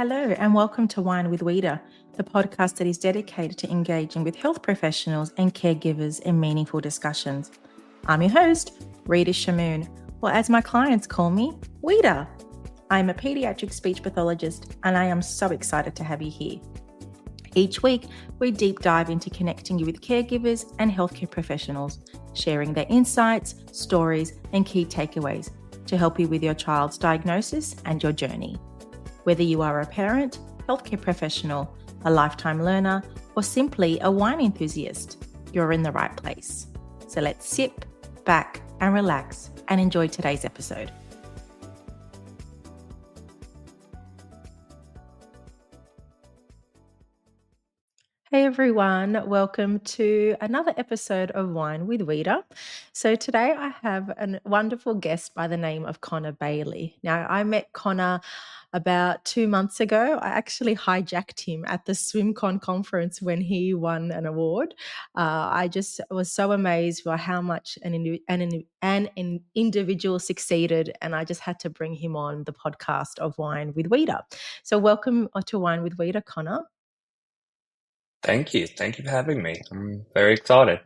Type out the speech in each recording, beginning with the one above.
Hello, and welcome to Wine with Wita, the podcast that is dedicated to engaging with health professionals and caregivers in meaningful discussions. I'm your host, Rita Shamoon, or as my clients call me, Wita. I'm a pediatric speech pathologist, and I am so excited to have you here. Each week, we deep dive into connecting you with caregivers and healthcare professionals, sharing their insights, stories, and key takeaways to help you with your child's diagnosis and your journey. Whether you are a parent, healthcare professional, a lifetime learner, or simply a wine enthusiast, you're in the right place. So let's sit back and relax and enjoy today's episode. Hey everyone, welcome to another episode of Wine with Wita. So today I have a wonderful guest by the name of Connor Bailey. Now I met Connor about 2 months ago. I actually hijacked him at the SwimCon conference when he won an award. I just was so amazed by how much an individual succeeded, and I just had to bring him on the podcast of Wine with Wita. So welcome to Wine with Wita, Connor. Thank you. Thank you for having me. I'm very excited.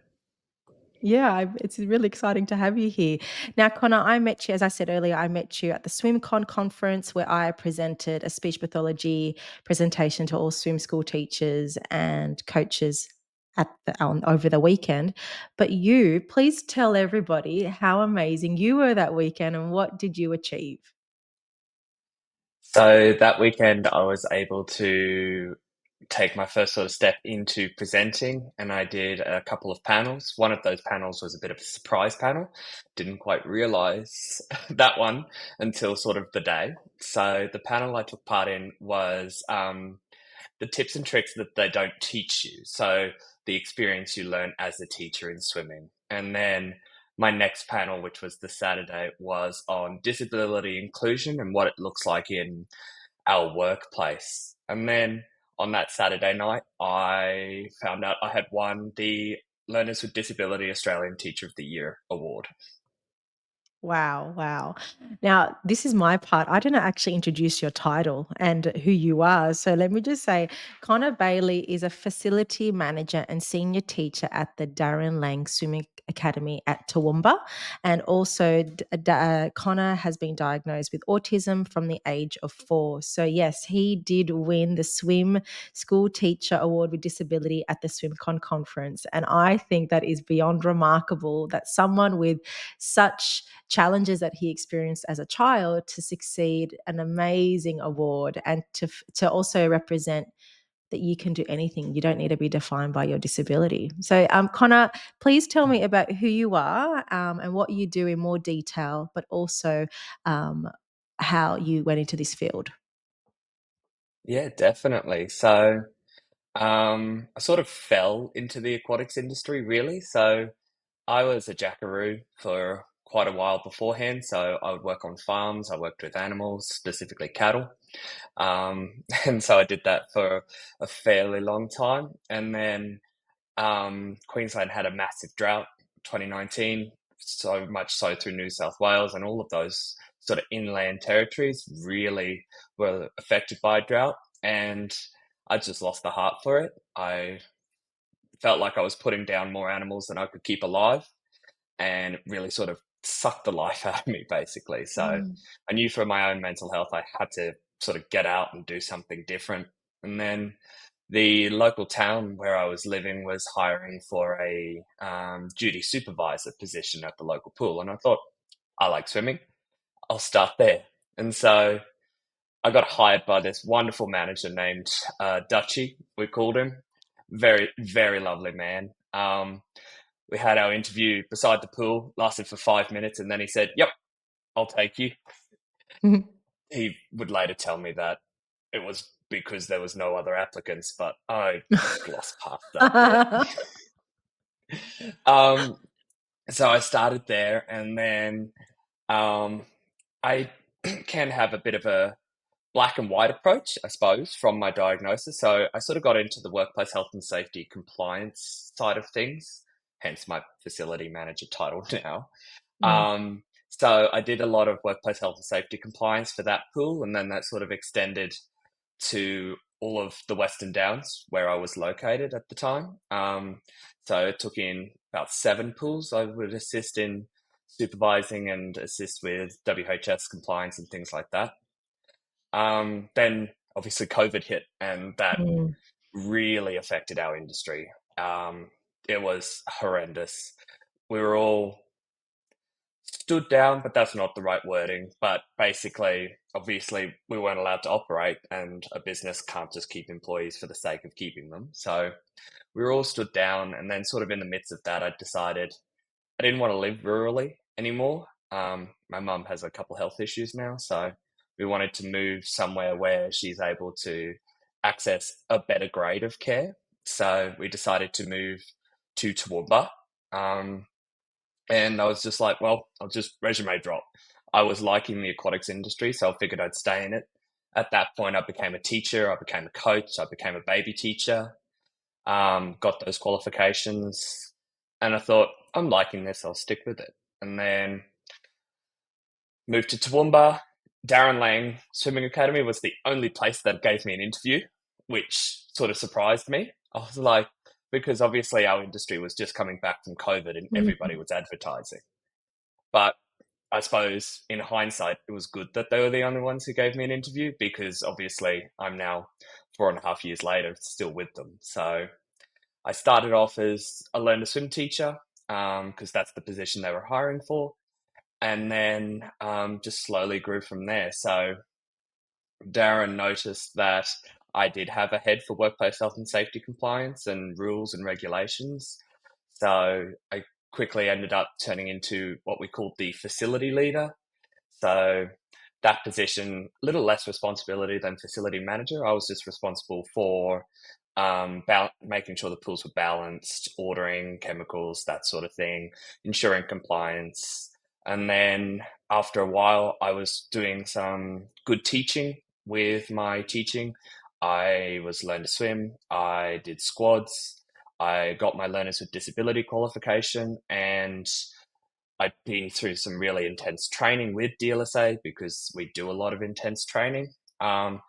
Yeah, it's really exciting to have you here. Now, Connor, I met you, as I said earlier, I met you at the SwimCon conference where I presented a speech pathology presentation to all swim school teachers and coaches over the weekend. But please tell everybody how amazing you were that weekend and what did you achieve? So that weekend, I was able to take my first sort of step into presenting, and I did a couple of panels. One of those panels was a bit of a surprise panel. Didn't quite realize that one until sort of the day. So the panel I took part in was the tips and tricks that they don't teach you. So the experience you learn as a teacher in swimming. And then my next panel, which was the Saturday, was on disability inclusion and what it looks like in our workplace. And then on that Saturday night, I found out I had won the Learners with Disability Australian Teacher of the Year award. Wow, wow. Now, this is my part. I didn't actually introduce your title and who you are. So let me just say Connor Bailey is a facility manager and senior teacher at the Darren Lang Swimming Academy at Toowoomba. And also, Connor has been diagnosed with autism from the age of 4. So, yes, he did win the Swim School Teacher Award with Disability at the SwimCon conference. And I think that is beyond remarkable that someone with such challenges that he experienced as a child to succeed an amazing award and to also represent that you can do anything. You don't need to be defined by your disability. So, Connor, please tell me about who you are and what you do in more detail, but also how you went into this field. Yeah, definitely. So I sort of fell into the aquatics industry, really. So I was a jackaroo for quite a while beforehand. So I would work on farms. I worked with animals, specifically cattle. And so I did that for a fairly long time. And then Queensland had a massive drought, 2019, so much so through New South Wales, and all of those sort of inland territories really were affected by drought. And I just lost the heart for it. I felt like I was putting down more animals than I could keep alive, and it really sort of sucked the life out of me, basically. So Mm. I knew for my own mental health, I had to sort of get out and do something different. And then the local town where I was living was hiring for a duty supervisor position at the local pool. And I thought, I like swimming, I'll start there. And so I got hired by this wonderful manager named Dutchy, we called him. Very, very lovely man. We had our interview beside the pool, lasted for 5 minutes, and then he said, "Yep, I'll take you." He would later tell me that it was because there was no other applicants, but I glossed past that bit. Um, so I started there, and then um, I can have a bit of a black and white approach, I suppose, from my diagnosis. So I sort of got into the workplace health and safety compliance side of things, hence my facility manager title now. Mm. So I did a lot of workplace health and safety compliance for that pool, and then that sort of extended to all of the Western Downs where I was located at the time. So it took in about 7 pools. I would assist in supervising and assist with WHS compliance and things like that. Then obviously COVID hit, and that Mm. really affected our industry. Um, it was horrendous. We were all stood down, but that's not the right wording. But basically, obviously, we weren't allowed to operate, and a business can't just keep employees for the sake of keeping them. So we were all stood down, and then sort of in the midst of that, I decided I didn't want to live rurally anymore. My mum has a couple health issues now, so we wanted to move somewhere where she's able to access a better grade of care. So we decided to move to Toowoomba. Um, and I was just like, well, I'll just resume drop. I was liking the aquatics industry, so I figured I'd stay in it. At that point, I became a teacher, I became a coach, I became a baby teacher, got those qualifications, and I thought, I'm liking this, I'll stick with it. And then moved to Toowoomba. Darren Lang Swimming Academy was the only place that gave me an interview, which sort of surprised me. I was like, because obviously our industry was just coming back from COVID and everybody Mm. was advertising. But I suppose in hindsight, it was good that they were the only ones who gave me an interview because obviously I'm now 4.5 years later still with them. So I started off as a learn to swim teacher because that's the position they were hiring for, and then just slowly grew from there. So Darren noticed that I did have a head for workplace health and safety compliance and rules and regulations. So I quickly ended up turning into what we called the facility leader. So that position, a little less responsibility than facility manager. I was just responsible for making sure the pools were balanced, ordering chemicals, that sort of thing, ensuring compliance. And then after a while, I was doing some good teaching with my teaching. I was learn to swim. I did squads. I got my learners with disability qualification, and I'd been through some really intense training with DLSA because we do a lot of intense training. Um,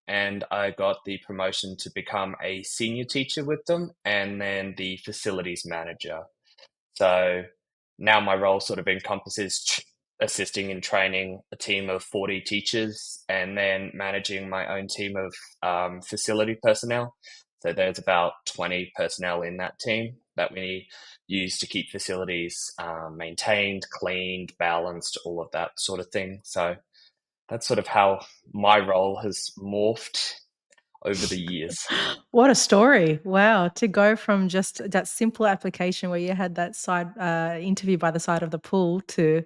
and I got the promotion to become a senior teacher with them and then the facilities manager. So now my role sort of encompasses assisting in training a team of 40 teachers and then managing my own team of facility personnel. So there's about 20 personnel in that team that we use to keep facilities maintained, cleaned, balanced, all of that sort of thing. So that's sort of how my role has morphed over the years. What a story. Wow. To go from just that simple application where you had that side interview by the side of the pool to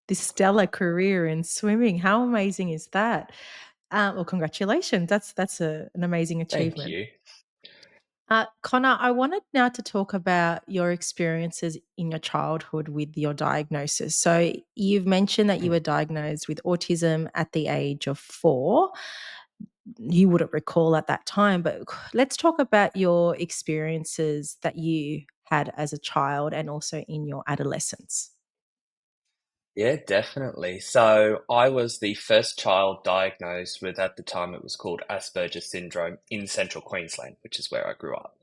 this stellar career in swimming. How amazing is that? Well, congratulations. That's an amazing Thank achievement. you. Connor, I wanted now to talk about your experiences in your childhood with your diagnosis. So, you've mentioned that you Mm. were diagnosed with autism at the age of 4. You wouldn't recall at that time, but let's talk about your experiences that you had as a child and also in your adolescence. Yeah, definitely. So I was the first child diagnosed with, at the time, it was called Asperger's syndrome in central Queensland, which is where I grew up.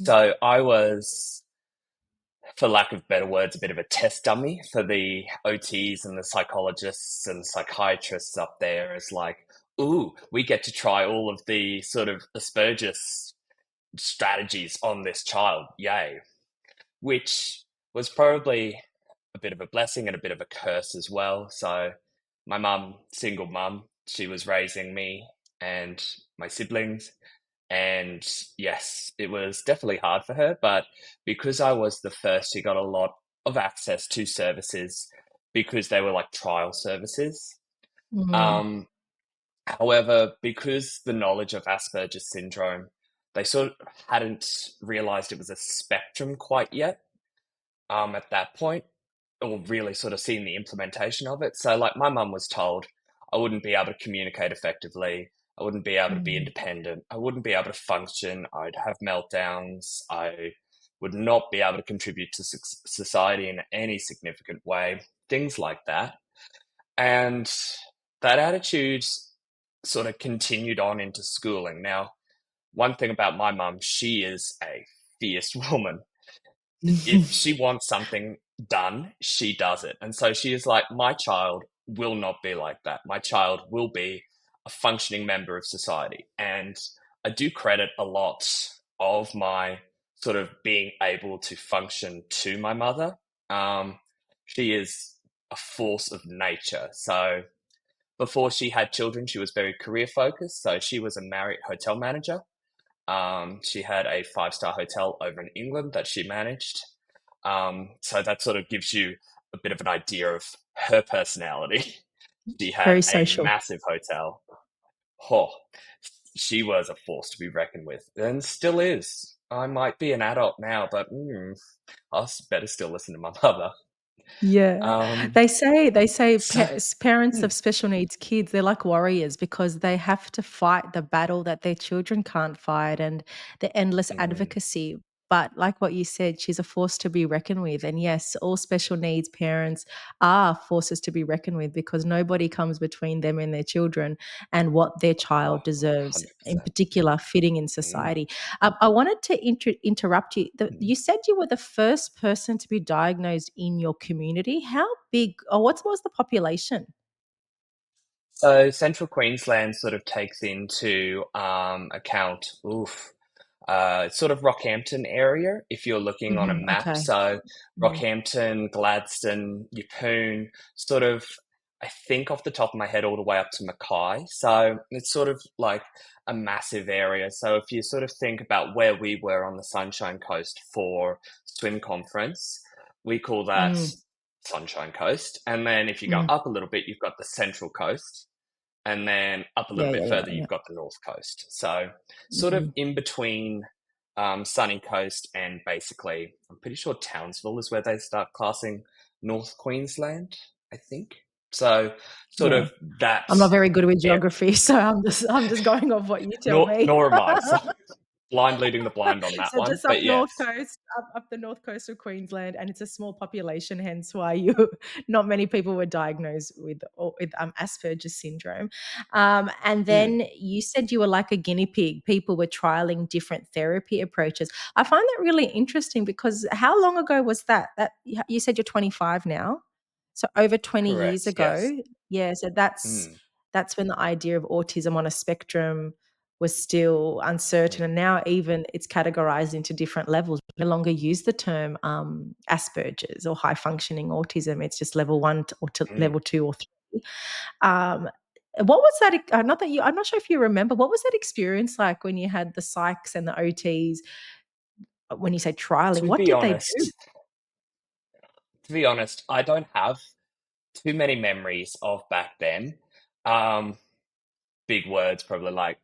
Mm. So I was, for lack of better words, a bit of a test dummy for the OTs and the psychologists and psychiatrists up there. It's like, ooh, we get to try all of the sort of Asperger's strategies on this child. Yay. Which was probably a bit of a blessing and a bit of a curse as well. So, my mum, single mum, she was raising me and my siblings. And yes, it was definitely hard for her. But because I was the first, she got a lot of access to services because they were like trial services. Mm. Um, However, because the knowledge of Asperger's syndrome, they sort of hadn't realized it was a spectrum quite yet at that point, or really sort of seen the implementation of it. So, like, my mum was told I wouldn't be able to communicate effectively. I wouldn't be able to be Mm. independent. I wouldn't be able to function. I'd have meltdowns. I would not be able to contribute to society in any significant way. Things like that. And that attitude sort of continued on into schooling. Now, one thing about my mum, she is a fierce woman. If she wants something done, she does it. And so she is like, my child will not be like that. My child will be a functioning member of society. And I do credit a lot of my sort of being able to function to my mother. Um, she is a force of nature. So before she had children, she was very career focused. So she was a Marriott hotel manager. She had a five-star hotel over in England that she managed. So that sort of gives you a bit of an idea of her personality. She had Very a social. massive hotel. Oh, she was a force to be reckoned with, and still is. I might be an adult now, but better still listen to my mother. Yeah. Um, They say so, parents mm, of special needs kids, they're like warriors because they have to fight the battle that their children can't fight and the endless mm, advocacy. But like what you said, she's a force to be reckoned with. And yes, all special needs parents are forces to be reckoned with because nobody comes between them and their children and what their oh, child deserves, in 100%. particular, fitting in Mm, society. I wanted to interrupt you. mm. You said you were the first person to be diagnosed in your community. How big, or what was the population? So Central Queensland sort of takes into account, it's sort of Rockhampton area if you're looking on a Mhm, map. okay. So Mm, Rockhampton, Gladstone, Yeppoon, sort of, I think off the top of my head, all the way up to Mackay. So it's sort of like a massive area. So if you sort of think about where we were on the Sunshine Coast for swim conference, we call that mm, Sunshine Coast. And then if you go mm. up a little bit, you've got the Central Coast, and then up a Yeah, little bit yeah, yeah, further, yeah. you've got the North Coast. So, sort of Mhm. in between Sunny Coast and basically, I'm pretty sure Townsville is where they start classing North Queensland, I think. So, sort Yeah. of that I'm not very good with area. geography, so I'm just going off what you tell Nor, me. nor am I. So, blind leading the blind on that So one. just up But north yes. coast, up the north coast of Queensland, and it's a small population, hence why you not many people were diagnosed with Asperger's syndrome. And Mm, then you said you were like a guinea pig. People were trialing different therapy approaches. I find that really interesting because how long ago was that? That you said you're 25 now, so over 20 years correct. Yes. ago. Yeah, so that's Mm, that's when the idea of autism on a spectrum was still uncertain, mm, and now even it's categorized into different levels. We no longer use the term Asperger's or high functioning autism. It's just level one or to mm. level two or three. Um, what was that? Not that you. I'm not sure if you remember. What was that experience like when you had the psychs and the OTs? When you say trialing, To what be did they do? honest, to be honest, I don't have too many memories of back then. Um, Big words, probably like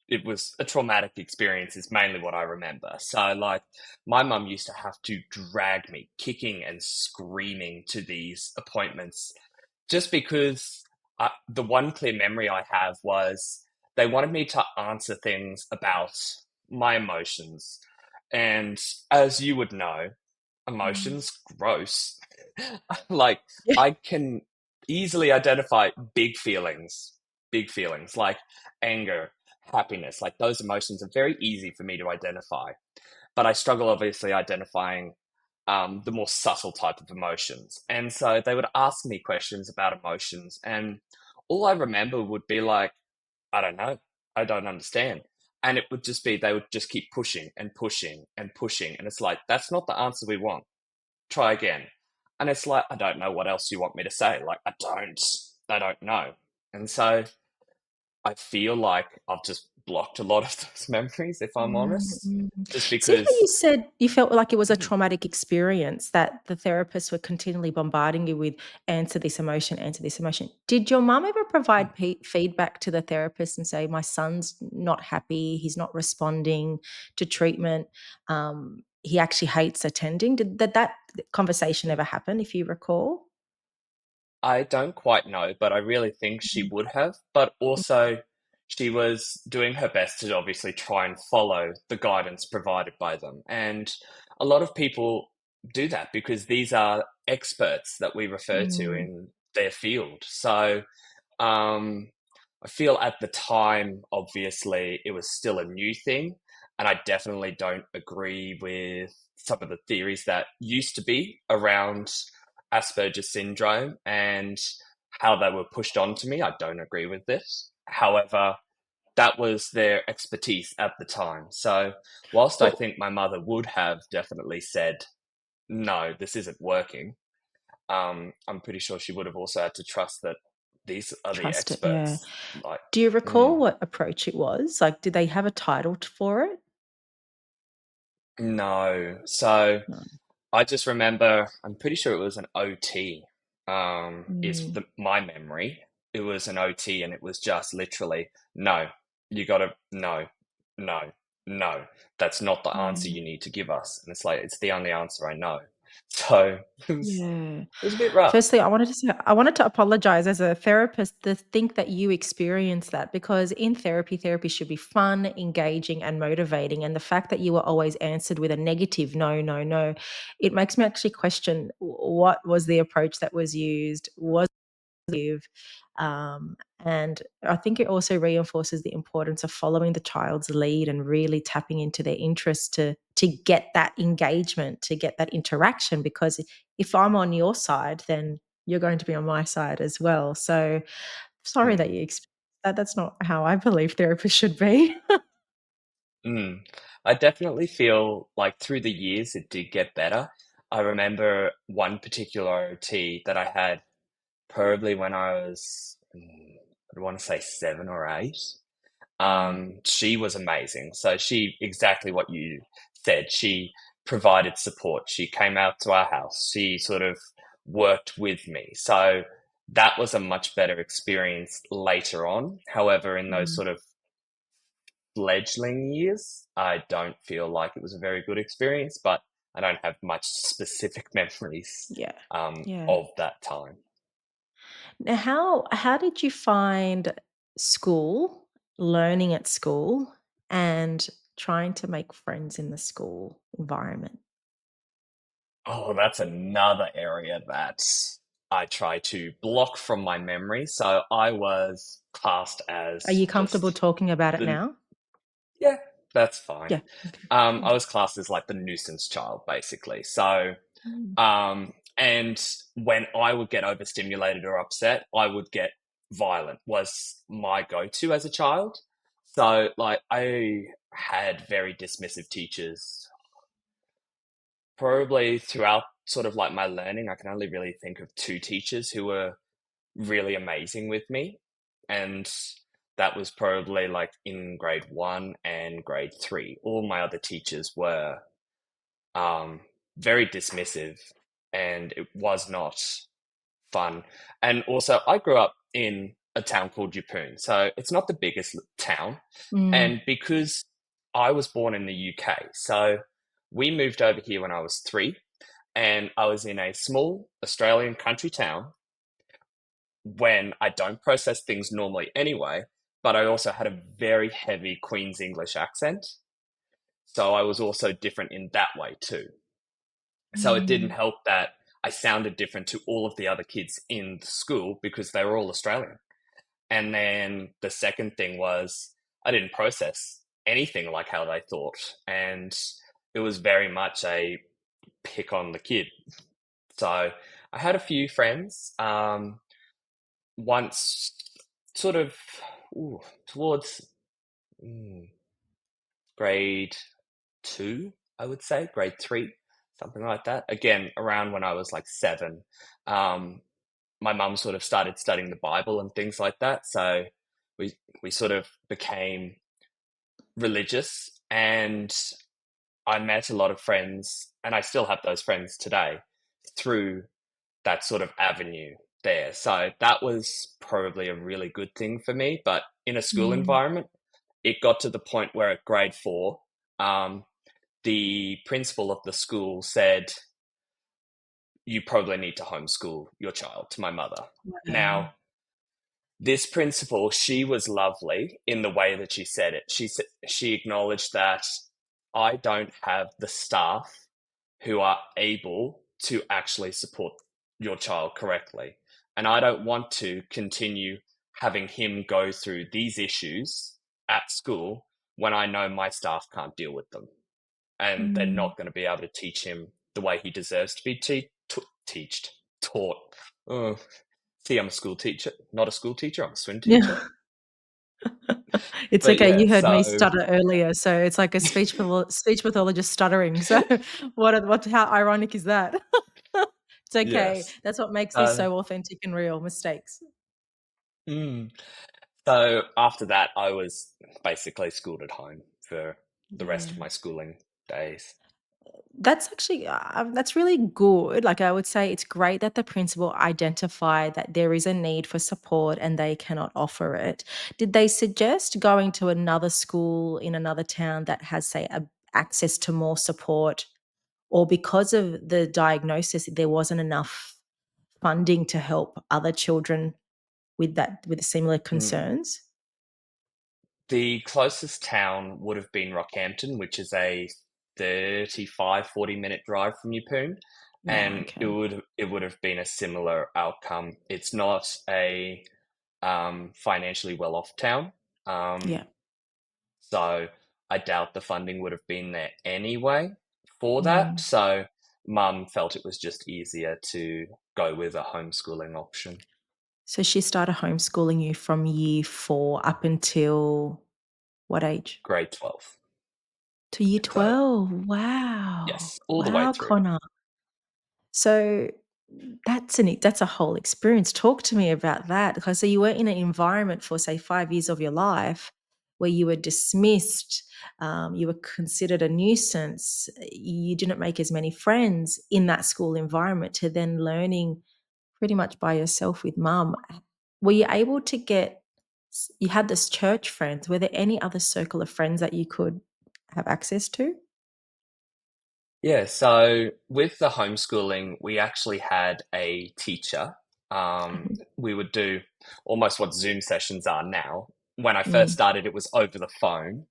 it was a traumatic experience, is mainly what I remember. So, like, my mum used to have to drag me kicking and screaming to these appointments just because the one clear memory I have was they wanted me to answer things about my emotions. And as you would know, Mm. emotions, gross. Like, Yeah. I can easily identify big feelings like anger, happiness. Like, those emotions are very easy for me to identify. But I struggle, obviously, identifying the more subtle type of emotions. And so they would ask me questions about emotions, and all I remember would be like, I don't know, I don't understand. And it would just be, they would just keep pushing and pushing and pushing. And it's like, that's not the answer we want. Try again. And it's like, I don't know what else you want me to say. Like, I don't know. And so I feel like I've just blocked a lot of those memories, if I'm Mm, honest, mm. just See how you because. said you felt like it was a Mhm, traumatic experience that the therapists were continually bombarding you with answer this emotion, answer this emotion. Did your mum ever mm. provide feedback to the therapist and say, my son's not happy, he's not responding to treatment, he actually hates attending? Did that conversation ever happen, if you recall? I don't quite know, but I really think she would have. But also, she was doing her best to obviously try and follow the guidance provided by them. And a lot of people do that because these are experts that we refer to Mm, in their field. So, um, I feel at the time, obviously, it was still a new thing. And I definitely don't agree with some of the theories that used to be around Asperger's syndrome and how they were pushed onto me. I don't agree with this. However, that was their expertise at the time. So, whilst I Well, think my mother would have definitely said, no, this isn't working, I'm pretty sure she would have also had to trust that these are the trust it, yeah. experts. Like, Do you mm, recall what approach it was? Like, did they have a title for it? no. So, No. I just remember, I'm pretty sure it was an OT, Mm, my memory. It was an OT and it was just literally, no, you gotta, no, no, no. That's not the answer yeah. you need to give us. And it's like, it's the only answer I know. So Yeah. it was a bit rough. Firstly, I wanted to apologize as a therapist to think that you experienced that because in therapy, therapy should be fun, engaging, and motivating. And the fact that you were always answered with a negative no, no, no, it makes me actually question what was the approach that was used? Was live. And I think it also reinforces the importance of following the child's lead and really tapping into their interests to get that engagement, to get that interaction. Because if I'm on your side, then you're going to be on my side as well. So sorry that Mm, you experienced that. That's not how I believe therapists should be. mm. I definitely feel like through the years it did get better. I remember one particular OT that I had probably when I was, I want to say 7 or 8. Mm, She was amazing. So she, exactly what you said, she provided support. She came out to our house. She sort of worked with me. So that was a much better experience later on. However, in those mm. sort of fledgling years, I don't feel like it was a very good experience, but I don't have much specific memories Yeah. Yeah. of that time. Now, how did you find school, learning at school, and trying to make friends in the school environment? Oh, that's another area that I try to block from my memory. So I was classed Are as you comfortable just talking about it the, now? yeah, that's fine. Yeah. Okay. I Mm. was classed as like the nuisance child, basically. So, Mm. and when I would get overstimulated or upset, I would get violent, was my go-to as a child. So, like, I had very dismissive teachers. Probably throughout sort of like my learning, I can only really think of two teachers who were really amazing with me. And that was probably like in grade 1 and grade 3. All my other teachers were um, very dismissive and it was not fun. And also, I grew up in a town called Yeppoon, so it's not the biggest town. Mm. And because I was born in the UK, so we moved over here when I was 3, and I was in a small Australian country town when I don't process things normally anyway, but I also had a very heavy Queen's English accent. So I was also different in that way too. So it didn't Mm. help that I sounded different to all of the other kids in the school because they were all Australian. And then the second thing was I didn't process anything like how they thought. And it was very much a pick on the kid. So I had a few friends. Once, sort of, ooh, towards mm, grade 2, I would say, grade 3, something like that. Again, around when I was like 7. Um, my mum sort of started studying the Bible and things like that. So we we sort of became religious, and I met a lot of friends, and I still have those friends today through that sort of avenue there. So that was probably a really good thing for me. But in a school Mm. environment, it got to the point where at grade 4, um, the principal of the school said, "You probably need to homeschool your child," to my mother. Wow. Now, this principal, she was lovely in the way that she said it. She acknowledged that I don't have the staff who are able to actually support your child correctly. And I don't want to continue having him go through these issues at school when I know my staff can't deal with them and they're Mm. not going to be able to teach him the way he deserves to be taught. Oh, see, I'm a school teacher, not a school teacher. I'm a swim Yeah. teacher. It's But okay, yeah, you heard me so stutter earlier, so it's like a speech pathologist stuttering, so what how ironic is that? It's okay, yes. that's what makes this Uh, so authentic and real, mistakes. mm. So after that, I was basically schooled at home for the rest of Yeah. my schooling days. That's actually that's really good. Like I would say, it's great that the principal identified that there is a need for support and they cannot offer it. Did they suggest going to another school in another town that has, say, access to more support, or because of the diagnosis, there wasn't enough funding to help other children with similar Mm. concerns? The closest town would have been Rockhampton, which is a 35-40 minute drive from Yeppoon, Yeah. and Okay. it would have been a similar outcome. It's not a financially well off town, Yeah. so I doubt the funding would have been there anyway for that. Mm. So mum felt it was just easier to go with a homeschooling option. So she started homeschooling you from year 4 up until what age? Grade 12. To year So 12. Wow. yes, all the way Wow, through. Connor. So that's a whole experience. Talk to me about that. Because so you were in an environment for, say, 5 years of your life where you were dismissed, you were considered a nuisance, you didn't make as many friends in that school environment, to then learning pretty much by yourself with mum. Were you able to you had this church friends, were there any other circle of friends that you could have access to? Yeah, so with the homeschooling, we actually had a teacher. Mhm. We would do almost what Zoom sessions are now. When I first Mm. started, it was over the phone,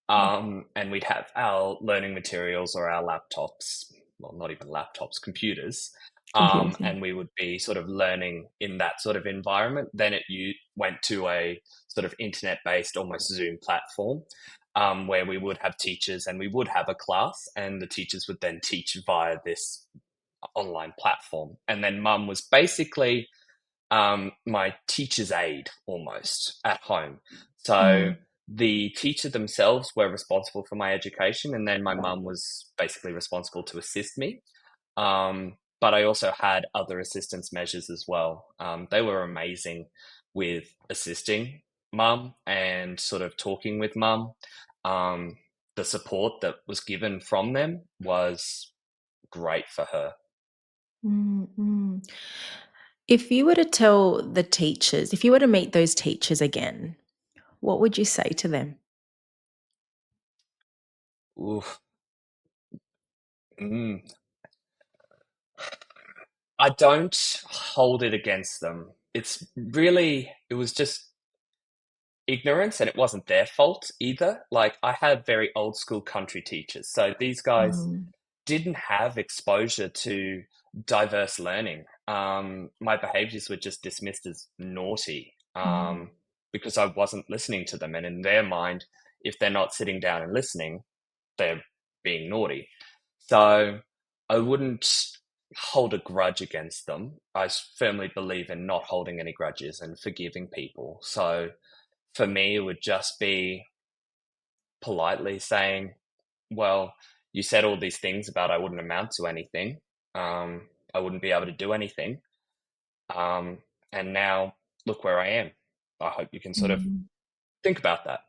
Yeah. and we'd have our learning materials or our laptops, well, not even laptops, computers, Computers, yeah. and we would be sort of learning in that sort of environment. Then you went to a sort of internet-based, almost Zoom platform, where we would have teachers and we would have a class, and the teachers would then teach via this online platform. And then mum was basically my teacher's aide almost at home. So Mm. the teacher themselves were responsible for my education, and then my mum was basically responsible to assist me. But I also had other assistance measures as well. They were amazing with assisting mum and sort of talking with mum. Um, the support that was given from them was great for her. Mm, mm. If you were to tell the teachers, if you were to meet those teachers again, what would you say to them? Oof. Mm. I don't hold it against them. It was just ignorance and it wasn't their fault either. Like, I had very old school country teachers. So these guys Mm, didn't have exposure to diverse learning. My behaviors were just dismissed as naughty mm, because I wasn't listening to them. And in their mind, if they're not sitting down and listening, they're being naughty. So I wouldn't hold a grudge against them. Firmly believe in not holding any grudges and forgiving people. So for me, it would just be politely saying, well, you said all these things about I wouldn't amount to anything. I wouldn't be able to do anything. Um, and now look where I am. I hope you can sort of mm. think about that.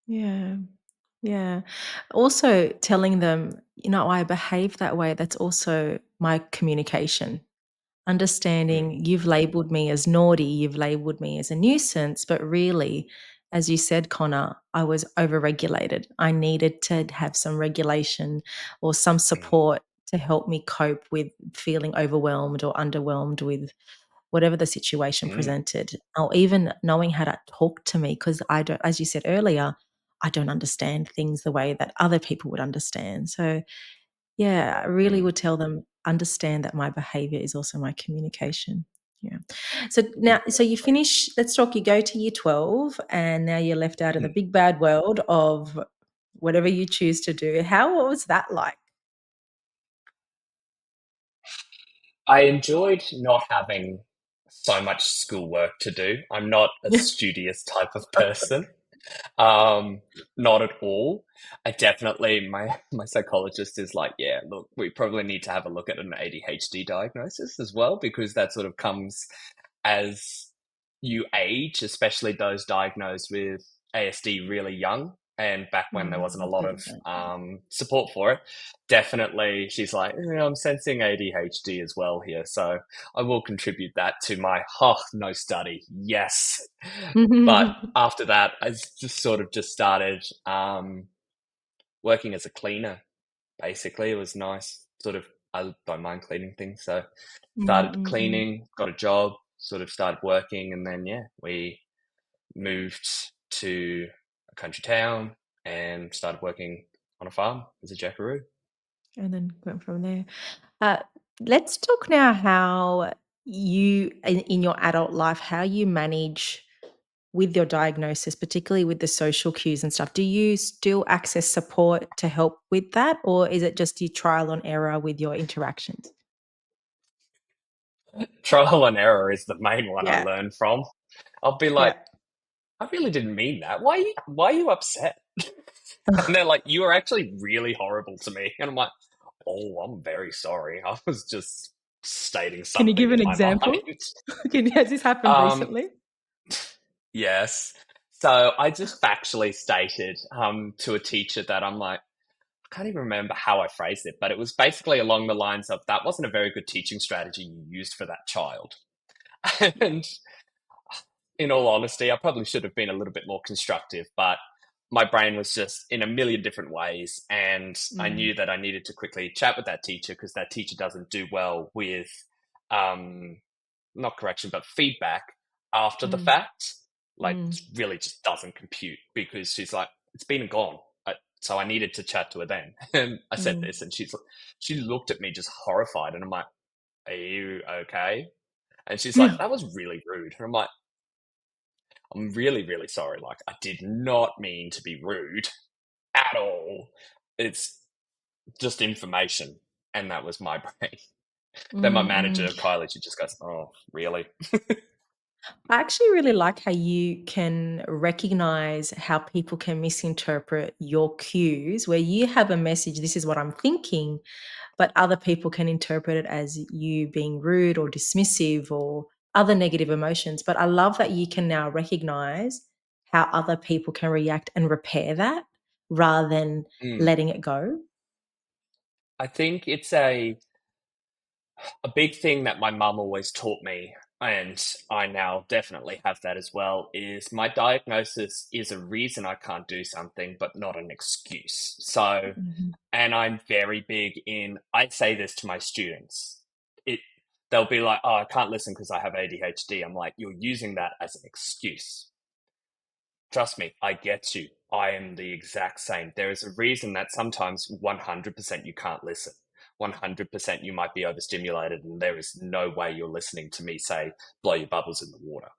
Yeah, yeah. Also telling them, I behave that way, that's also my communication. Mm, Understanding you've labeled me as naughty, you've labeled me as a nuisance, but really, as you said, Connor, I was overregulated. I needed to have some regulation or some mm, support to help me cope with feeling overwhelmed or underwhelmed with whatever the situation mm, presented, or even knowing how to talk to me, because I don't, as you said earlier, I don't understand things the way that other people would understand. So, yeah, I really mm. would tell them, understand that my behavior is also my communication. Yeah. So now, so you Definitely. finish, let's talk, you go to year 12 and now you're left out of the Hmm. big bad world of whatever you choose to do. What was that like? I enjoyed not having so much schoolwork to do. I'm not a studious type of person. Um, Not at all. I definitely my psychologist is like, yeah, look, we probably need to have a look at an ADHD diagnosis as well because that sort of comes as you age, especially those diagnosed with ASD really young. And back when there wasn't a lot of support for it, definitely she's like, I'm sensing ADHD as well here. So I will contribute that to my, no study. Yes. But after that, I just sort of just started working as a cleaner. Basically, it was nice. Sort of, I don't mind cleaning things, so Mm, started mm, mm. cleaning, got a job, sort of started working, and then yeah, we moved to a country town and started working on a farm as a jackaroo. And then went from there. Uh, let's talk now how you, in your adult life, how you manage with your diagnosis, particularly with the social cues and stuff. Do you still access support to help with that, or is it just you trial and error with your interactions? Trial and error is the main one I Yeah, learned from. I'll be like, yeah. I really didn't mean that. Why are you upset? And they're like, you were actually really horrible to me. And I'm like, oh, I'm very sorry. I was just stating Can you something give in an my mind. example? Has this happened um, recently? yes. So I just factually stated to a teacher that I'm like, I can't even remember how I phrased it, but it was basically along the lines of that wasn't a very good teaching strategy you used for that child. And in all honesty, I probably should have been a little bit more constructive, but my brain was just in a million different ways. And I Mm, knew that I needed to quickly chat with that teacher because that teacher doesn't do well with um, not correction, but feedback after the mm, fact. Like, mm, really just doesn't compute because she's like, it's been and gone. So I needed to chat to her then. And I said mm. this, and she looked at me just horrified. And I'm like, are you okay? And she's like, that was really rude. And I'm like, I'm really, really sorry. Like, I did not mean to be rude at all. It's just information. And that was my brain. Then my Mm, manager mm. of college, she just goes, oh, really? I actually really like how you can recognize how people can misinterpret your cues, where you have a message, this is what I'm thinking, but other people can interpret it as you being rude or dismissive or other negative emotions. But I love that you can now recognize how other people can react and repair that rather than Mm. letting it go. I think it's a big thing that my mum always taught me, and I now definitely have that as well, is my diagnosis is a reason I can't do something, but not an excuse. So, Mhm. and I'm very big in, I say this to my students. It, they'll be like, oh, I can't listen because I have ADHD. I'm like, you're using that as an excuse. Trust me, I get you. I am the exact same. There is a reason that sometimes 100% you can't listen. 100% you might be overstimulated, and there is no way you're listening to me say, blow your bubbles in the water.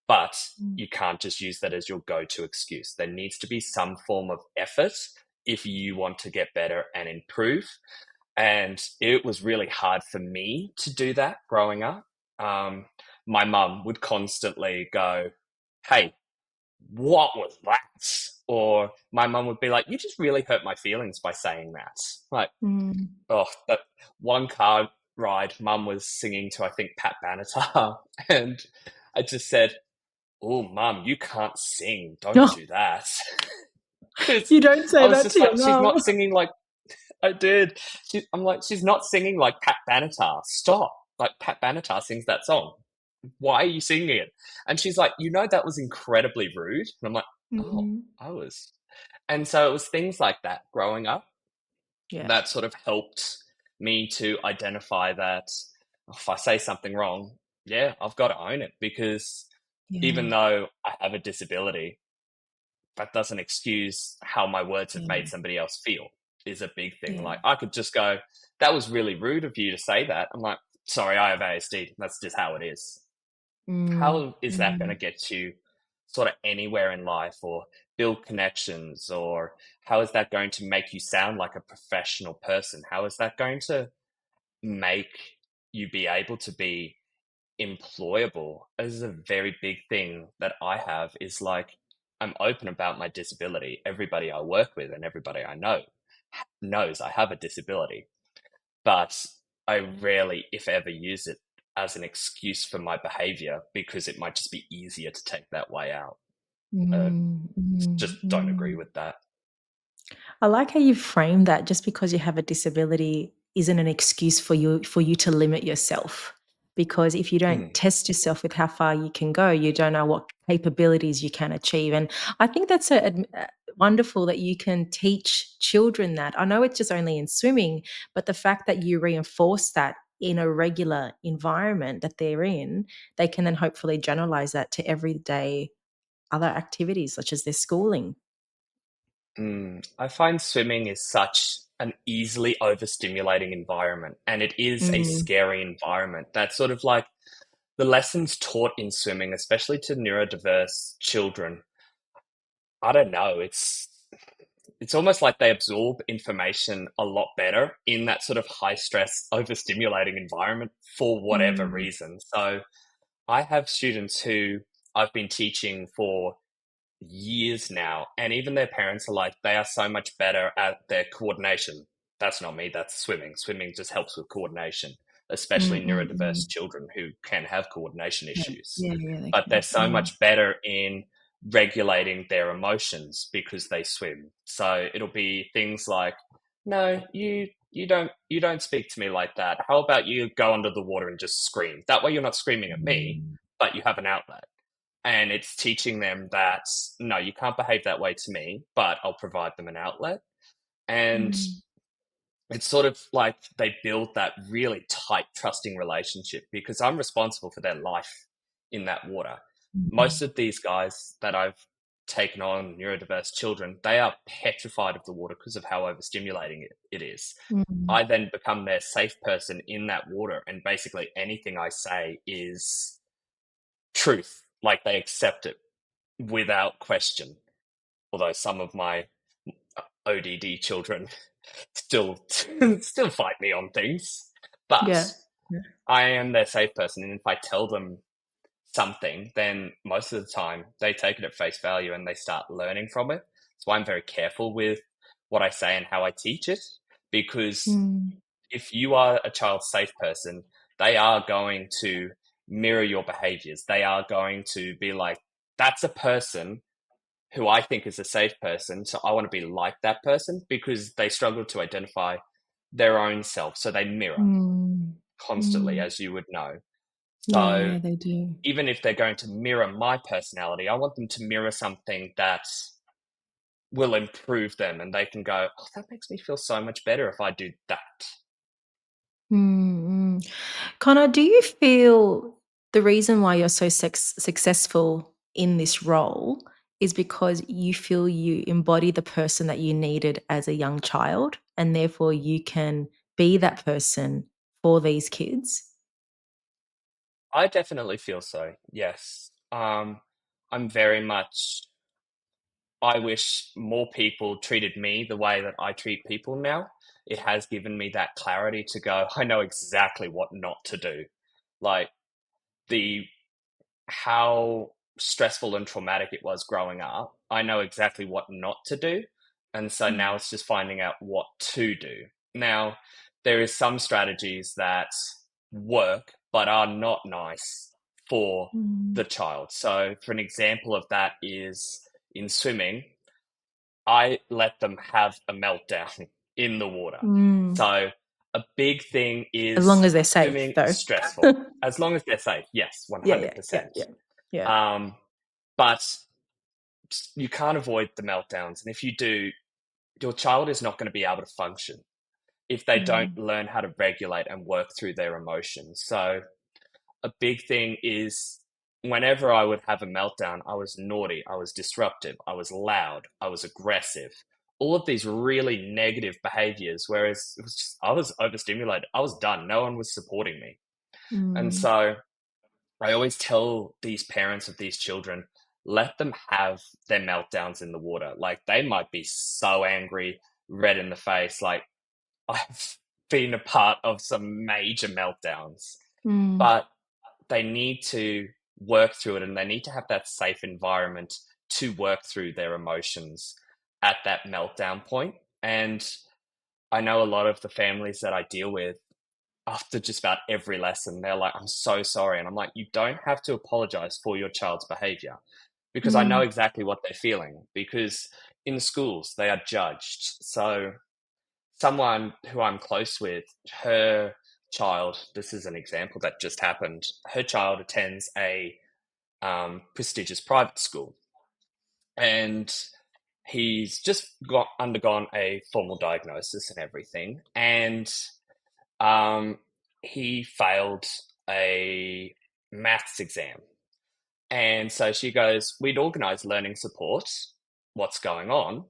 But Mm. you can't just use that as your go to excuse. There needs to be some form of effort if you want to get better and improve. And it was really hard for me to do that growing up. Um, my mum would constantly go, hey, what was that? Or my mum would be like, you just really hurt my feelings by saying that. Like, Mm. oh, that one car ride, mum was singing to, I think, Pat Benatar. And I just said, oh, mum, you can't sing. Don't Oh, do that. Because you don't I say was that just to like, your she's mum. not singing like I did. I'm like, she's not singing like Pat Benatar. Stop. Like, Pat Benatar sings that song. Why are you singing it? And she's like, that was incredibly rude. And I'm like, oh, Mhm. I was. And so it was things like that growing up Yeah, that sort of helped me to identify that if I say something wrong, yeah, I've got to own it because even yeah, though I have a disability, that doesn't excuse how my words have yeah. made somebody else feel is a big thing. Yeah. Like, I could just go, that was really rude of you to say that. I'm like, sorry, I have ASD. That's just how it is. Mm, How is that going to mm, get you sort of anywhere in life or build connections? Or how is that going to make you sound like a professional person? How is that going to make you be able to be employable? This is a very big thing that I have is like, I'm open about my disability. Everybody I work with and everybody I know knows I have a disability, but I rarely, if ever, use it as an excuse for my behavior because it might just be easier to take that way out. Uh, mm, mm, just don't agree mm. with that. I like how you frame that just because you have a disability isn't an excuse for you to limit yourself. Because if you don't Mm, test yourself with how far you can go, you don't know what capabilities you can achieve. And I think that's wonderful that you can teach children that. I know it's just only in swimming, but the fact that you reinforce that in a regular environment that they're in, they can then hopefully generalize that to everyday other activities such as their schooling. I find swimming is such an easily overstimulating environment, and it is a Mm, scary environment. That's sort of like the lessons taught in swimming, especially to neurodiverse children. I don't know. It's almost like they absorb information a lot better in that sort of high stress, overstimulating environment for whatever mm, reason. So I have students who I've been teaching for years now, and even their parents are like, they are so much better at their coordination. That's not me, that's swimming. Swimming just helps with coordination, mm, especially mm, neurodiverse mm. children who can have coordination Yeah. issues. Yeah, yeah, they But they're can. so much better in regulating their emotions because they swim. So it'll be things like, no, you don't speak to me like that. How about you go under the water and just scream? That way you're not screaming at me, Mm, but you have an outlet. And it's teaching them that no, you can't behave that way to me, but I'll provide them an outlet. And mm, it's sort of like they build that really tight, trusting relationship because I'm responsible for their life in that water. Most mm, of these guys that I've taken on, neurodiverse children, they are petrified of the water because of how overstimulating it is. mm, I then become their safe person in that water, and basically anything I say is truth. Like they accept it without question. Although some of my ODD children still still fight me on things, but yeah. Yeah. I am their safe person, and if I tell them something, then most of the time they take it at face value and they start learning from it. So I'm very careful with what I say and how I teach it, because Mm, if you are a child safe person, they are going to mirror your behaviors. They are going to be like, that's a person who I think is a safe person. So I want to be like that person because they struggle to identify their own self. So they mirror mm, constantly, mm. as you would know. Yeah, So yeah, they do. even if they're going to mirror my personality, I want them to mirror something that will improve them and they can go, oh, that makes me feel so much better if I do that. Mm, mm. Connor, do you feel the reason why you're so successful in this role is because you feel you embody the person that you needed as a young child, and therefore you can be that person for these kids? I definitely feel so. Yes. I'm very much, I wish more people treated me the way that I treat people now. It has given me that clarity to go, I know exactly what not to do. Like the how stressful and traumatic it was growing up, I know exactly what not to do. And so Mm, now it's just finding out what to do. Now, there is some strategies that work but are not nice for the mm, child. So, for an example of that is in swimming, I let them have a meltdown in the water. mm. So, a big thing As long is as they're safe, swimming is though. stressful. As long as they're safe, yes, Yeah, yeah, yeah, 100%. yeah, yeah. Um, but you can't avoid the meltdowns. And if you do, your child is not going to be able to function if they don't Mm, learn how to regulate and work through their emotions. So, a big thing is whenever I would have a meltdown, I was naughty, I was disruptive, I was loud, I was aggressive. All of these really negative behaviors, whereas it was just, I was overstimulated. I was done. No one was supporting me. And mm, so I always tell these parents of these children, let them have their meltdowns in the water. Like they might be so angry, red in the face. Like I've been a part of some major meltdowns, Mm, but they need to work through it and they need to have that safe environment to work through their emotions at that meltdown point. And I know a lot of the families that I deal with, after just about every lesson, they're like, I'm so sorry. And I'm like, you don't have to apologize for your child's behavior because I know mm, exactly what they're feeling. Because in schools, they are judged. So, someone who I'm close with, her child, this is an example that just happened, her child attends a prestigious private school. And he's just undergone a formal diagnosis and everything. And um, he failed a maths exam. And so she goes, we'd organized learning support. What's going on?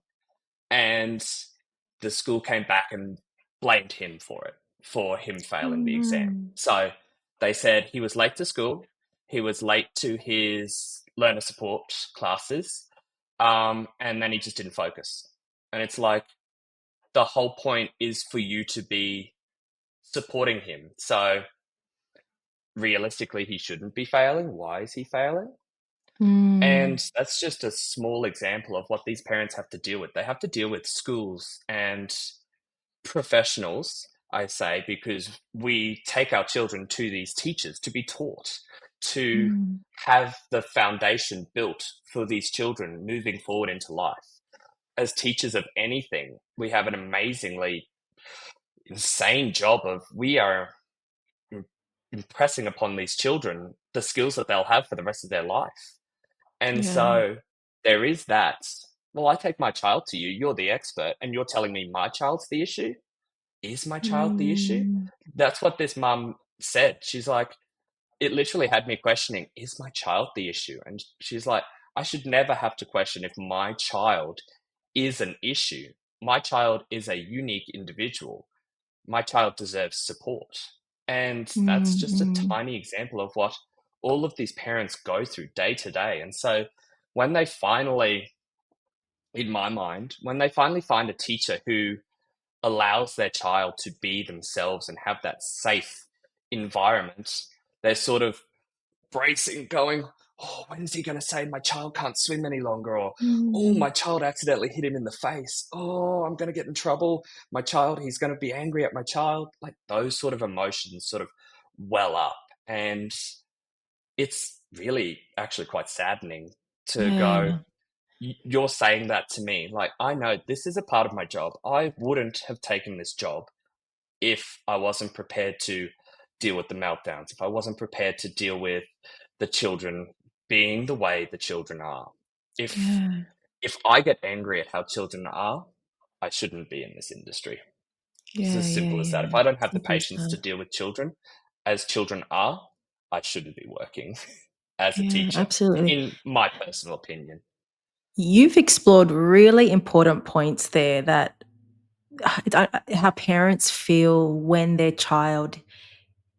And the school came back and blamed him for it, for him oh failing the exam. no. So they said he was late to school, he was late to his learner support classes, and then he just didn't focus. And it's like the whole point is for you to be supporting him. So realistically, he shouldn't be failing. Why is he failing? Mm, And that's just a small example of what these parents have to deal with. They have to deal with schools and professionals, I say, because we take our children to these teachers to be taught, to mm, have the foundation built for these children moving forward into life. As teachers of anything, we have an amazingly insane job of we are impressing upon these children the skills that they'll have for the rest of their life. And yeah. so there is that. Well, I take my child to you, you're the expert, and you're telling me my child's the issue? Is my child the issue? Mm, That's what this mum said. She's like, it literally had me questioning, is my child the issue? And she's like, I should never have to question if my child is an issue. My child is a unique individual. My child deserves support. And that's mm, just a mm, tiny example of what all of these parents go through day to day. And so when they finally, in my mind, when they finally find a teacher who allows their child to be themselves and have that safe environment, they're sort of bracing, going, oh, when's he going to say my child can't swim any longer? Or, oh, mm, my child accidentally hit him in the face. Oh, I'm going to get in trouble. My child, he's going to be angry at my child. Like those sort of emotions sort of well up. And it's really actually quite saddening to go, yeah. You're saying that to me. Like, I know this is a part of my job. I wouldn't have taken this job if I wasn't prepared to deal with the meltdowns, if I wasn't prepared to deal with the children being the way the children are. If Yeah. if I get angry at how children are, I shouldn't be in this industry. It's Yeah, as yeah, simple as that. If yeah. I don't have the Simple as patience to that. deal with children as children are, I shouldn't be working as a Yeah, teacher, absolutely. in my personal opinion. You've explored really important points there that how parents feel when their child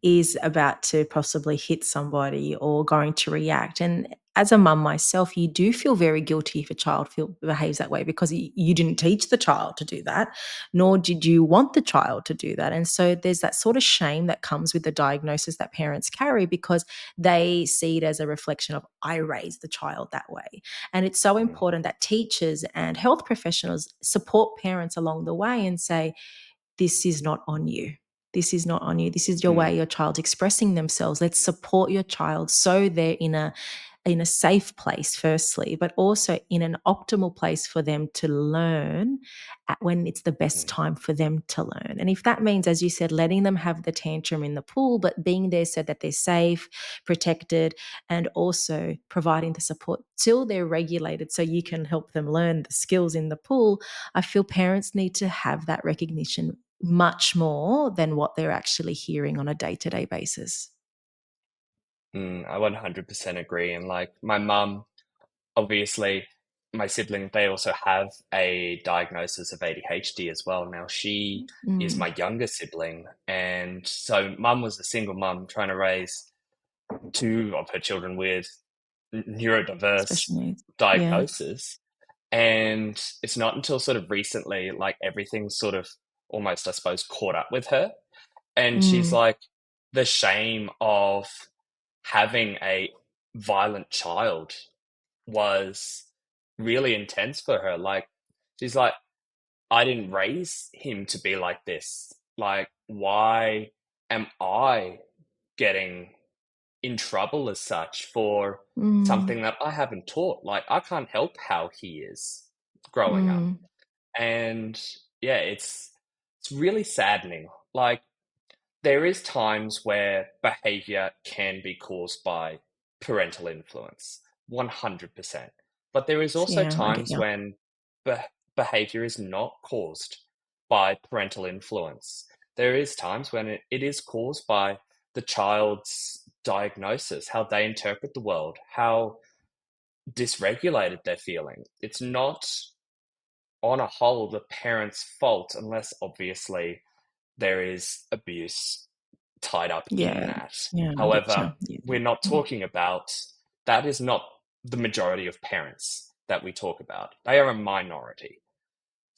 is about to possibly hit somebody or going to react. And as a mum myself, you do feel very guilty if a child behaves that way because you didn't teach the child to do that, nor did you want the child to do that. And so there's that sort of shame that comes with the diagnosis that parents carry because they see it as a reflection of, I raised the child that way. And it's so Mm, important that teachers and health professionals support parents along the way and say, this is not on you. This is not on you. This is your mm, way your child's expressing themselves. Let's support your child so they're in a safe place firstly, but also in an optimal place for them to learn at when it's the best mm, time for them to learn. And if that means, as you said, letting them have the tantrum in the pool, but being there so that they're safe, protected, and also providing the support till they're regulated so you can help them learn the skills in the pool, I feel parents need to have that recognition much more than what they're actually hearing on a day-to-day basis. I 100% agree. And like my mum, obviously, my sibling, they also have a diagnosis of ADHD as well. Now, she is Mm, my younger sibling. And so, mum was a single mum trying to raise two of her children with neurodiverse Special needs. Yeah. diagnosis. And it's not until sort of recently, like everything's sort of almost, I suppose, caught up with her. And she's Mm, like, the shame of having a violent child was really intense for her. Like, she's like, I didn't raise him to be like this. Like, why am I getting in trouble as such for mm, something that I haven't taught? Like, I can't help how he is growing up. mm. And yeah, it's really saddening. Like, there is times where behavior can be caused by parental influence, 100%. But there is also Yeah, I get times you. when be- behavior is not caused by parental influence. There is times when it is caused by the child's diagnosis, how they interpret the world, how dysregulated they're feeling. It's not on a whole the parent's fault unless obviously there is abuse tied up in Yeah. that. Yeah, I get However, you. Yeah. we're not Mm, talking about that is not the majority of parents that we talk about. They are a minority.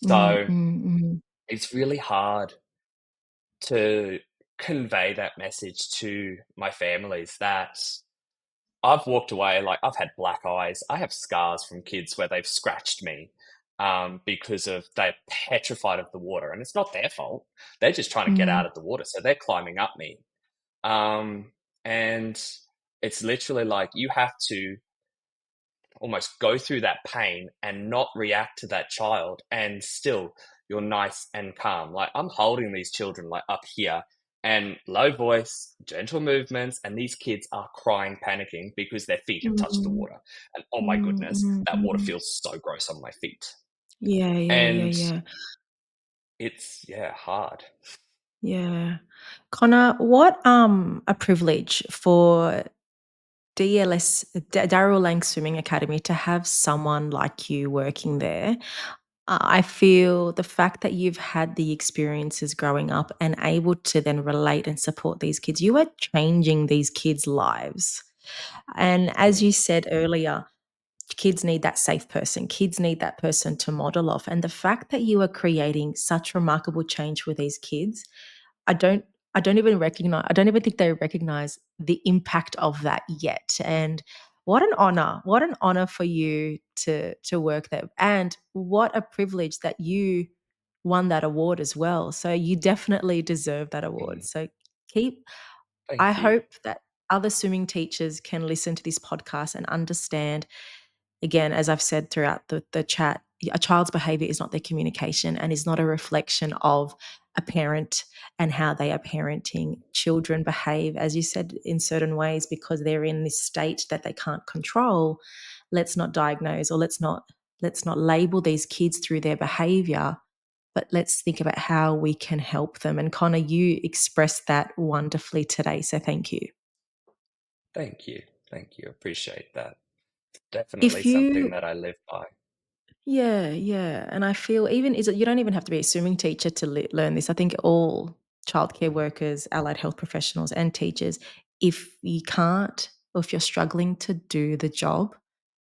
mm, So mm, mm, it's really hard to convey that message to my families that I've walked away, like I've had black eyes. I have scars from kids where they've scratched me because of they're petrified of the water, and it's not their fault. They're just trying to get out mm, of the water, so they're climbing up me. And it's literally like you have to almost go through that pain and not react to that child, and still you're nice and calm. Like I'm holding these children like up here and low voice, gentle movements, and these kids are crying, panicking because their feet have touched the mm, water. And oh my mm, goodness, mm, that water mm. feels so gross on my feet. Yeah, yeah, yeah, And yeah. it's, yeah, hard. Yeah. Connor, what a privilege for DLS Darrell Lang Swimming Academy to have someone like you working there. I feel the fact that you've had the experiences growing up and able to then relate and support these kids, you are changing these kids' lives. And as Mm, you said earlier, kids need that safe person. Kids need that person to model off. And the fact that you are creating such remarkable change with these kids, I don't I don't even think they recognize the impact of that yet. And what an honor. What an honor for you to work there. And what a privilege that you won that award as well. So you definitely deserve that award. mm. So keep I Thank you. hope that other swimming teachers can listen to this podcast and understand, again, as I've said throughout the chat, a child's behavior is not their communication and is not a reflection of a parent and how they are parenting. Children behave, as you said, in certain ways because they're in this state that they can't control. Let's not diagnose or let's not label these kids through their behavior, but let's think about how we can help them. And Connor, you expressed that wonderfully today. So thank you. Thank you. Thank you. Appreciate that. Definitely If something you that I live by. Yeah, yeah, and I feel even is it you don't even have to be a swimming teacher to learn this. I think all childcare workers, allied health professionals, and teachers, if you can't or if you're struggling to do the job,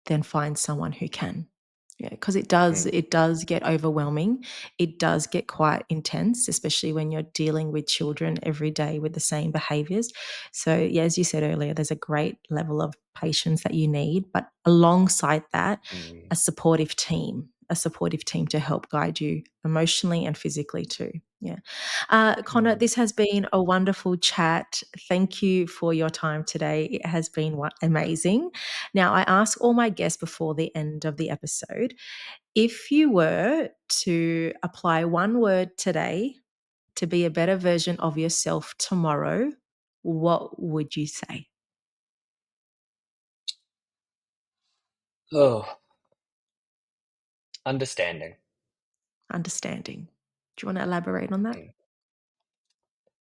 then find someone who can. Yeah, because Mm, it does get overwhelming. It does get quite intense, especially when you're dealing with children every day with the same behaviors. So, yeah, as you said earlier, there's a great level of patience that you need, but alongside that, mm, a supportive team to help guide you emotionally and physically too. Yeah. Connor, mm. this has been a wonderful chat. Thank you for your time today. It has been amazing. Now, I ask all my guests before the end of the episode, if you were to apply one word today to be a better version of yourself tomorrow, what would you say? Oh, understanding. Understanding. Do you want to elaborate on that? Mm.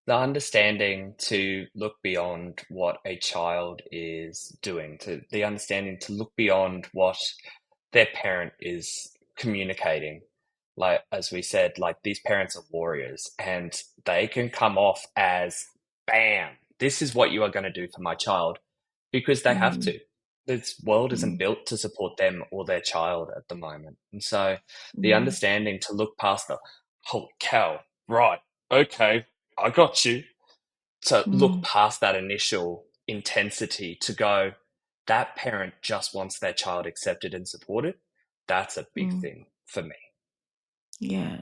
The understanding to look beyond what a child is doing, to the understanding to look beyond what their parent is communicating. Like, as we said, like these parents are warriors and they can come off as, bam, this is what you are going to do for my child. because they have Mm, to. This world isn't mm, built to support them or their child at the moment. And so the mm, understanding to look past the, holy cow, right, okay, I got you, to look mm, past that initial intensity to go, that parent just wants their child accepted and supported. That's a big mm. thing for me. Yeah.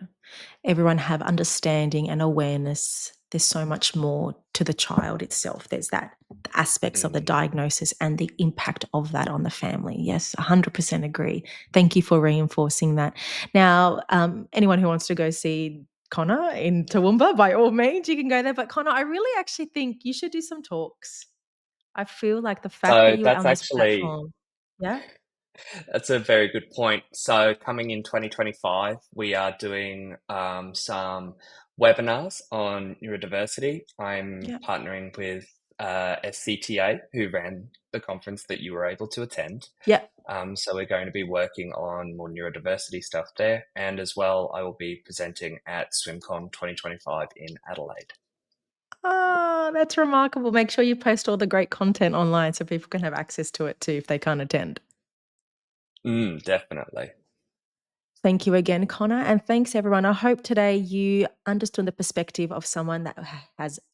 Everyone have understanding and awareness. There's so much more to the child itself. There's that aspects of the Mm. diagnosis and the impact of that on the family. Yes, 100% agree. Thank you for reinforcing that. Now, anyone who wants to go see Connor in Toowoomba, by all means, you can go there. But Connor, I really actually think you should do some talks. I feel like the fact that So you are that's on this actually platform. Yeah. That's a very good point. So, coming in 2025, we are doing some webinars on neurodiversity. I'm Yeah. partnering with SCTA, who ran the conference that you were able to attend. Yeah. So, we're going to be working on more neurodiversity stuff there. And as well, I will be presenting at SwimCon 2025 in Adelaide. Oh, that's remarkable. Make sure you post all the great content online so people can have access to it too if they can't attend. Definitely. Thank you again, Connor, and thanks everyone. I hope today you understood the perspective of someone that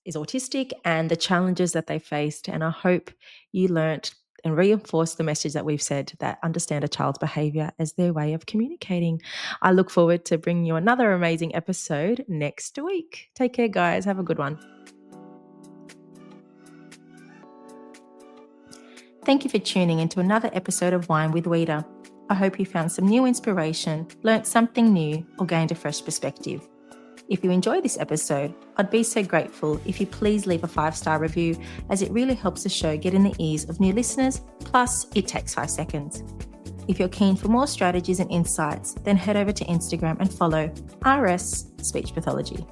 is autistic and the challenges that they faced. And I hope you learnt and reinforced the message that we've said, that understand a child's behavior as their way of communicating. I look forward to bringing you another amazing episode next week. Take care, guys. Have a good one. Thank you for tuning into another episode of Wine with Wita. I hope you found some new inspiration, learnt something new, or gained a fresh perspective. If you enjoyed this episode, I'd be so grateful if you please leave a 5-star review, as it really helps the show get in the ears of new listeners, plus it takes 5 seconds. If you're keen for more strategies and insights, then head over to Instagram and follow RS Speech Pathology.